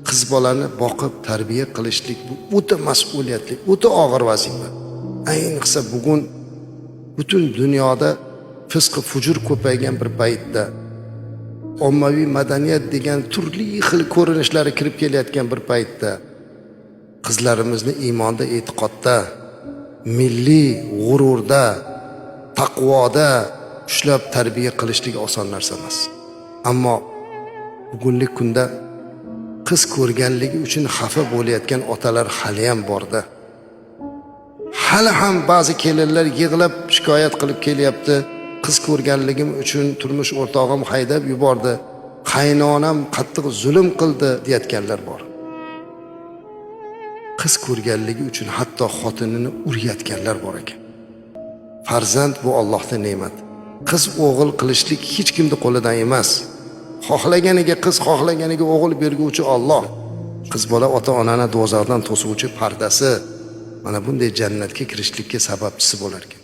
qiz bolani boqib tarbiya qilishlik bu o'ta mas'uliyatli, o'ta og'ir vazifa. Ayniqsa bugun butun dunyoda fisq fujur ko'paygan bir paytda, ommaviy madaniyat degan turli xil ko'rinishlari kirib kelayotgan bir paytda qizlarimizni iymonda, e'tiqodda, milliy g'ururda, taqvoda ushlab tarbiya qilishlik oson narsa emas. Ammo bugungi kunda qiz ko'rganligi uchun xafa bo'layotgan otalar hali ham borda. Hali ham ba'zi kelinlar yig'lab shikoyat qilib kelyapti. Qiz ko'rganligim uchun turmush o'rtog'im haydab yubordi, qaynonam qattiq zulm qildi deyotganlar bor. Qiz ko'rganligi uchun hatto xotinini urayotganlar bor ekan. Farzand bu Allohning ne'mati. Qiz o'g'il qilishlik hech kimning qo'lidan emas. Xohlaganiga qiz, xohlaganiga o'g'il berguvchi Alloh. Qiz bola ota-onani do'zaxdan to'suvchi pardasi. Mana bunday jannatga kirishlikka sababchisi bo'lar ekan.